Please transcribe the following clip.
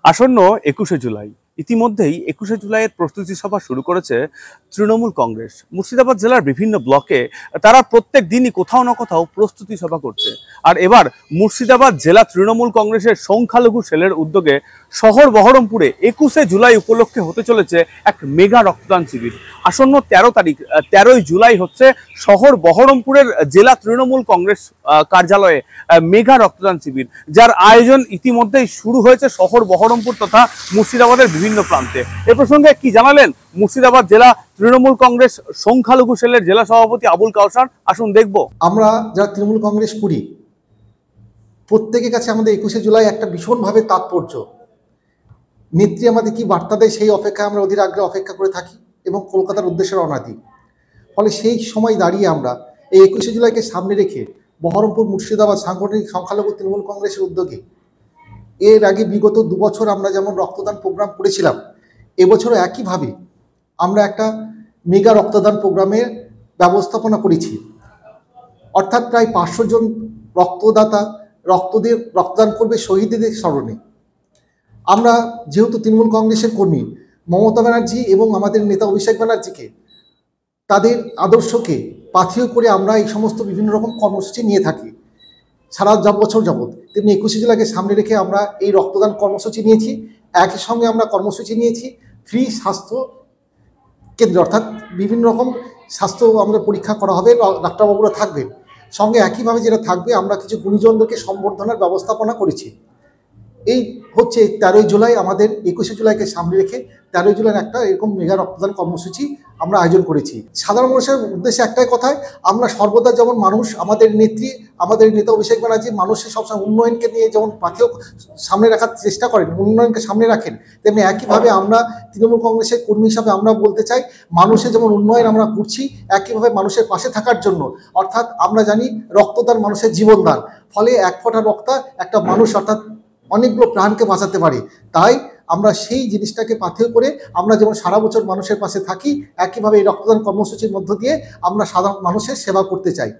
আসন্ন ২১শে জুলাই ইতিমধ্যেই ২১শে জুলাইয়ের প্রস্তুতি সভা শুরু করেছে তৃণমূল কংগ্রেস। মুর্শিদাবাদ জেলার বিভিন্ন ব্লকে তারা প্রত্যেক দিনই কোথাও না কোথাও প্রস্তুতি সভা করছে। আর এবার মুর্শিদাবাদ জেলা তৃণমূল কংগ্রেসের সংখ্যালঘু সেলের উদ্যোগে শহর বহরমপুরে ২১শে জুলাই উপলক্ষে হতে চলেছে এক মেগা রক্তদান শিবির। আসন্ন ১৩ই জুলাই হচ্ছে শহর বহরমপুরের জেলা তৃণমূল কংগ্রেস কার্যালয়ে মেগা রক্তদান শিবির, যার আয়োজন ইতিমধ্যেই শুরু হয়েছে শহর বহরমপুর তথা মুর্শিদাবাদের বিভিন্ন প্রান্তে। এ প্রসঙ্গে কি জানালেন মুর্শিদাবাদ জেলা তৃণমূল কংগ্রেস সংখ্যালঘু সেলের জেলা সভাপতি আবুল কাউসার। আসুন দেখব। আমরা যারা তৃণমূল কংগ্রেস করি প্রত্যেকের কাছে আমাদের ২১শে জুলাই একটা ভীষণভাবে তাৎপর্য। নেত্রী আমাদের কি বার্তা দেয় সেই অপেক্ষায় আমরা অধীর আগ্রহে অপেক্ষা করে থাকি এবং কলকাতার উদ্দেশ্যে রওনা দিই। ফলে সেই সময় দাঁড়িয়ে আমরা এই ২১শে জুলাইকে সামনে রেখে বহরমপুর মুর্শিদাবাদ সাংগঠনিক সংখ্যালঘু তৃণমূল কংগ্রেসের উদ্যোগে এর আগে বিগত ২ বছর আমরা যেমন রক্তদান প্রোগ্রাম করেছিলাম, এবছরও একইভাবে আমরা একটা মেগা রক্তদান প্রোগ্রামের ব্যবস্থাপনা করেছি। অর্থাৎ প্রায় ৫০০ জন রক্তদাতা রক্তদান করবে শহীদদের স্মরণে। আমরা যেহেতু তৃণমূল কংগ্রেসের কর্মী, মমতা ব্যানার্জি এবং আমাদের নেতা অভিষেক ব্যানার্জিকে তাদের আদর্শকে পাথেয় করে আমরা এই সমস্ত বিভিন্ন রকম কর্মসূচি নিয়ে থাকি সারা বছর যাবৎ। তেমনি ২১শে জুলাইকে সামনে রেখে আমরা এই রক্তদান কর্মসূচি নিয়েছি। একই সঙ্গে আমরা কর্মসূচি নিয়েছি ফ্রি স্বাস্থ্য কেন্দ্র, অর্থাৎ বিভিন্ন রকম স্বাস্থ্য আমাদের পরীক্ষা করা হবে, ডাক্তারবাবুরা থাকবেন সঙ্গে। একইভাবে যেটা থাকবে, আমরা কিছু গুণীজনদেরকে সম্বর্ধনার ব্যবস্থাপনা করেছি। এই হচ্ছে ১৩ই জুলাই, আমাদের ২১শে জুলাইকে সামনে রেখে ১৩ই জুলাইয়ের একটা এরকম মেগা রক্তদান কর্মসূচি আমরা আয়োজন করেছি। সাধারণ মানুষের উদ্দেশ্যে একটাই কথায়, আমরা সর্বদা যেমন মানুষ, আমাদের নেত্রী, আমাদের নেতা অভিষেক ব্যানার্জি মানুষের সবসময় উন্নয়নকে নিয়ে যেমন পাথেয় সামনে রাখার চেষ্টা করেন, উন্নয়নকে সামনে রাখেন, তেমনি একইভাবে আমরা তৃণমূল কংগ্রেসের কর্মী হিসাবে আমরা বলতে চাই, মানুষের যেমন উন্নয়ন আমরা করছি, একইভাবে মানুষের পাশে থাকার জন্য। অর্থাৎ আমরা জানি রক্তদান মানুষের জীবনদান। ফলে এক ফোঁটা রক্ত একটা মানুষ অর্থাৎ অনেকগুলো প্রাণকে বাঁচাতে পারে। তাই আমরা সেই জিনিসটাকে পাথেয় করে আমরা যেমন সারা বছর মানুষের পাশে থাকি, একইভাবে এই রক্তদান কর্মসূচির মধ্য দিয়ে আমরা সাধারণ মানুষের সেবা করতে চাই।